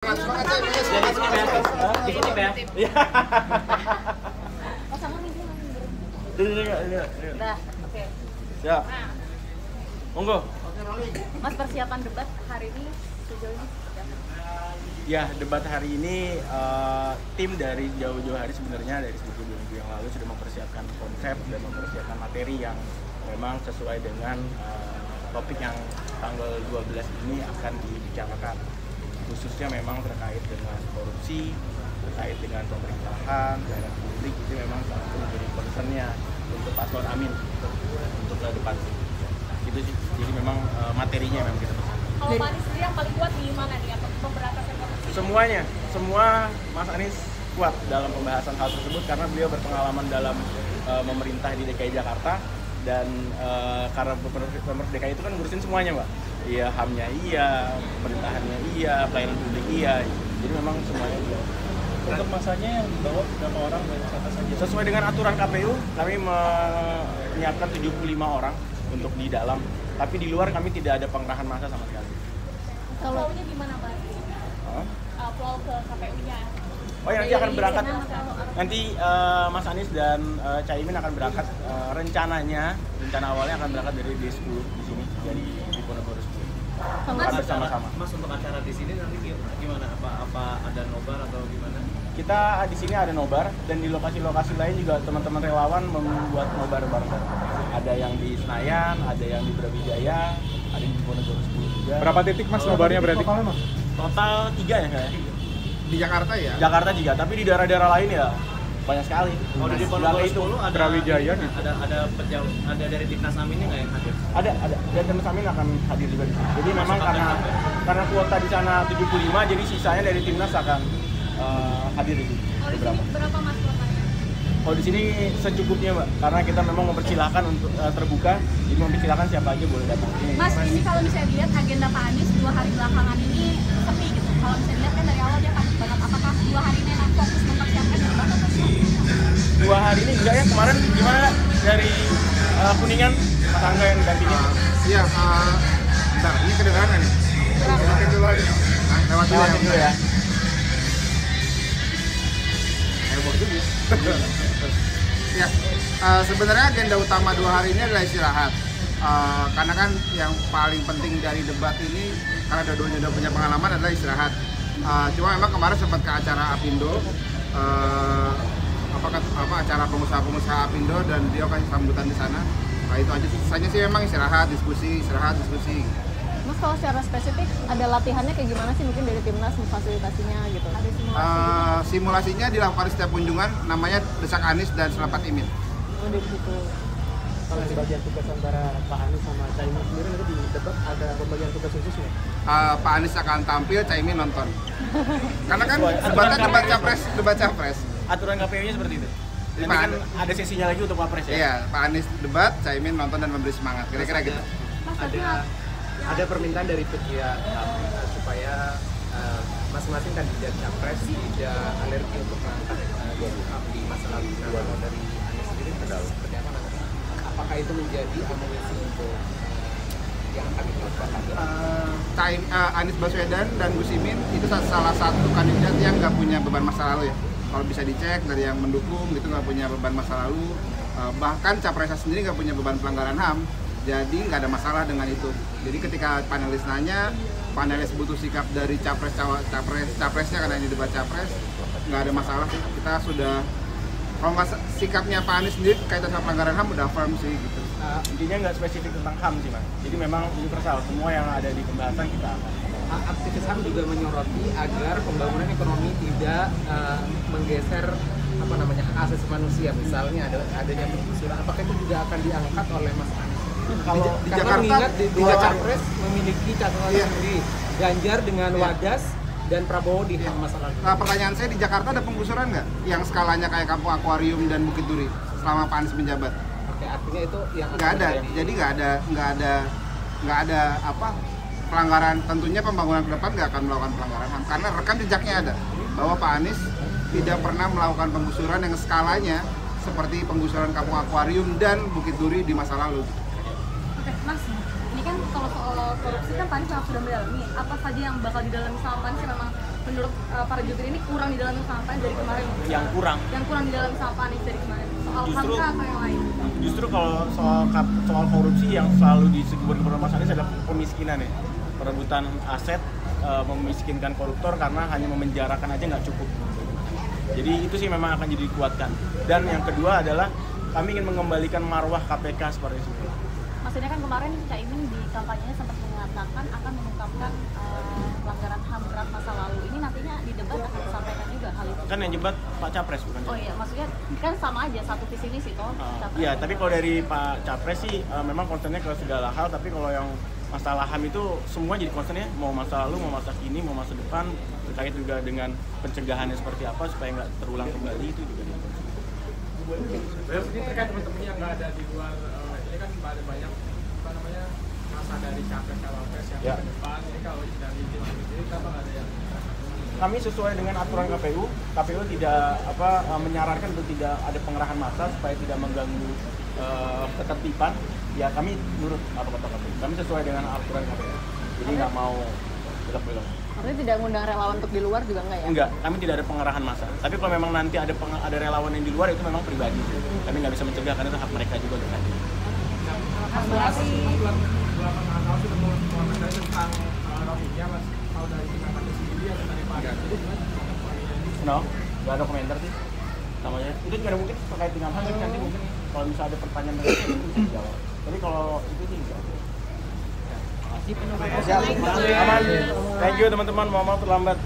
Dikit ya. Iya. Oh sama nih Iya. Udah, oke. Ya. Monggo. Mas, persiapan debat hari ini sejauh ini seperti apa? Ya, debat hari ini tim dari jauh-jauh hari sebenarnya dari sebelum minggu yang lalu sudah mempersiapkan konsep dan mempersiapkan materi yang memang sesuai dengan topik yang tanggal 12 ini akan dibicarakan. Khususnya memang terkait dengan korupsi, terkait dengan pemerintahan, pelayanan publik, itu memang salah satu menjadi concern-nya untuk paslon Amin untuk ke depan. Gitu sih. Jadi memang materinya memang kita pesan. Kalau Pak Anies sendiri yang paling kuat di mana nih? Atau pemberantasan korupsi? Semuanya, semua Mas Anies kuat dalam pembahasan hal tersebut karena beliau berpengalaman dalam memerintah di DKI Jakarta dan karena Pemprov DKI itu kan ngurusin semuanya, Mbak. Iya, HAM-nya iya, pemerintahannya iya, pelayanan publik iya. Jadi memang semuanya iya. Untuk masanya yang dibawa berapa orang dan siapa saja? Sesuai dengan aturan KPU, kami menyiapkan 75 orang untuk di dalam, tapi di luar kami tidak ada pengerahan massa sama sekali. Flow-nya di mana, Pak? Huh? Flow ke KPU-nya. Oh, yang nanti akan berangkat. Nanti Mas Anies dan Caimin akan berangkat rencana awalnya akan berangkat dari D10 di sini, dari Diponegoro 10. Akan bersama-sama. Mas, untuk acara di sini nanti gimana? Apa ada nobar atau gimana? Kita di sini ada nobar dan di lokasi-lokasi lain juga teman-teman relawan membuat nobar bareng. Ada yang di Senayan, ada yang di Brawijaya, ada di Diponegoro 10 juga. Berapa titik Mas nobarnya berarti? Total 3 ya kayaknya. Di Jakarta ya? Jakarta juga, tapi di daerah-daerah lain ya banyak sekali. Oh, di Diponegoro 10 ada Brawijaya gitu. Ada dari Timnas Aminnya nggak yang hadir? Ada. Dan Timnas Amin akan hadir juga di sini. Jadi memang karena kuota di sana 75, jadi sisanya dari Timnas akan hadir di sini. Kalau di sini berapa, Mas, kuotanya? Kalau di sini secukupnya, Mbak, karena kita memang mempersilahkan untuk terbuka, jadi mempersilahkan siapa aja boleh datang. Mas, ini kalau misalnya dilihat agenda Pak Anies 2 hari belakangan ini sepi gitu. Kalau misalnya dilihat kan dari awal dia padat banget. Apakah 2 hari ini memang fokus mempersiapkan debat atau gimana? 2 hari ini enggak ya, kemarin gimana dari Kuningan, Mas Angga yang dampingin? Iya, bentar, ini kedengaran nggak nih? Lewatin dulu aja. Nah, lewatin Dulu ya. Heboh juga. Ya, sebenarnya agenda utama 2 hari ini adalah istirahat. Karena kan yang paling penting dari debat ini, karena dua-duanya udah punya pengalaman, adalah istirahat. Cuma memang kemarin sempat ke acara Apindo, acara pengusaha-pengusaha Apindo, dan dia kasih sambutan di sana. Nah, itu aja, sisanya sih memang istirahat, diskusi. Mas, kalau secara spesifik ada latihannya kayak gimana sih, mungkin dari Timnas memfasilitasinya gitu? Ada simulasi Simulasinya dilakukan di setiap kunjungan, namanya Desak Anies dan Selamat Imin. di situ. Kalau di bagian tugas antara Pak Anies sama Caimin sendiri nanti di debat ada pembagian tugas khusus nggak? Pak Anies akan tampil, Caimin nonton. Karena kan debatnya debat capres. Aturan KPU-nya seperti itu. Jadi Nanti kan ada sesinya lagi untuk Wapres ya? Iya, Pak Anies debat, Caimin nonton dan memberi semangat. Kira-kira gitu. Ada permintaan dari pihak supaya masing-masing kandidat capres tidak alergi untuk mengangkat di masa lalu. Nah, dari Anies sendiri seperti apa nanti? Apakah itu menjadi amunisi untuk yang akan dilakukan? Anies Baswedan dan Gus Imin itu salah satu kandidat yang nggak punya beban masa lalu ya. Kalau bisa dicek dari yang mendukung gitu nggak punya beban masa lalu. Bahkan capresnya sendiri nggak punya beban pelanggaran HAM. Jadi nggak ada masalah dengan itu. Jadi ketika panelis nanya, panelis butuh sikap dari capresnya karena ini debat capres, nggak ada masalah sih. Kita sudah, kalau sikapnya Pak Anies sendiri kaitan sama pelanggaran HAM udah firm sih gitu. Intinya nggak spesifik tentang HAM sih, Mas. Jadi memang universal, semua yang ada di pembahasan kita akan. Aktivis HAM juga menyoroti agar pembangunan ekonomi tidak menggeser hak asasi manusia, misalnya adanya penggusuran. Apakah itu juga akan diangkat oleh Mas Anies? Kalau di Karena Jakarta, mengingat di Capres memiliki catatan sendiri, Ganjar dengan Wadas dan Prabowo di masa lalu. Nah, pertanyaan saya, di Jakarta ada penggusuran nggak yang skalanya kayak Kampung Akuarium dan Bukit Duri selama Pak Anies menjabat? Oke, artinya itu yang Nggak ada. Jadi nggak ada pelanggaran. Tentunya pembangunan ke depan nggak akan melakukan pelanggaran HAM karena rekam jejaknya ada bahwa Pak Anies tidak pernah melakukan penggusuran yang skalanya seperti penggusuran Kampung Akuarium dan Bukit Duri di masa lalu. Oke, Mas, ini kan kalau soal korupsi kan Pak Anies sudah mendalami. Apa saja yang bakal didalami sama Pak Anies memang menurut para jubir ini kurang di dalam sama apa dari kemarin? Yang kurang Di dalam sama apa nih dari kemarin? Soal Justru- HAM atau yang lain? justru kalau soal korupsi yang selalu disebut Mas Anies adalah pemiskinan ya, perebutan aset, memiskinkan koruptor karena hanya memenjarakan aja nggak cukup. Jadi itu sih memang akan jadi dikuatkan. Dan yang kedua adalah kami ingin mengembalikan marwah KPK seperti itu. Maksudnya kan kemarin Caimin di kampanyenya sempat mengatakan akan mengungkapkan pelanggaran HAM berat masa lalu. Ini nantinya di debat akan disampaikan juga hal itu. Kan yang jebat Pak Capres bukan? Oh iya, maksudnya kan sama aja satu visi misi toh. Capres. Iya, tapi kalau dari Pak Capres sih memang concernnya ke segala hal, tapi kalau yang masalah HAM itu semua jadi concernnya, mau masa lalu, mau masa kini, mau masa depan, terkait juga dengan pencegahannya seperti apa supaya nggak terulang kembali, itu juga jadi concern. Ini terkait teman-teman yang nggak ada di luar, ini kan ada banyak masa dari capres yang Ya. ke depan. Ini kalau dari tim sendiri kenapa nggak ada yang Kami sesuai dengan aturan KPU tidak menyarankan untuk tidak ada pengerahan massa supaya tidak mengganggu ketertiban. Ya kami nurut apa kata KPU. Kami sesuai dengan aturan KPU. Jadi nggak mau belok-belok. Artinya tidak mengundang relawan untuk di luar juga enggak ya? Enggak, kami tidak ada pengerahan massa. Tapi kalau memang nanti ada relawan yang di luar itu memang pribadi. Kami nggak bisa mencegah karena itu hak mereka juga untuk hadir. Aspirasi. belakang akal sudah mengomentari tentang Rohingya, Mas? Kalau dari tim yang sendiri atau dari Pak Anies? Jadi gimana? No, nggak ada komentar sih. Namanya itu juga ada mungkin terkait dengan HAM, tapi nanti mungkin kalau misalnya ada pertanyaan dari itu bisa dijawab. Tapi kalau itu sih enggak. Siap. Aman. Thank you teman-teman. Mohon maaf terlambat.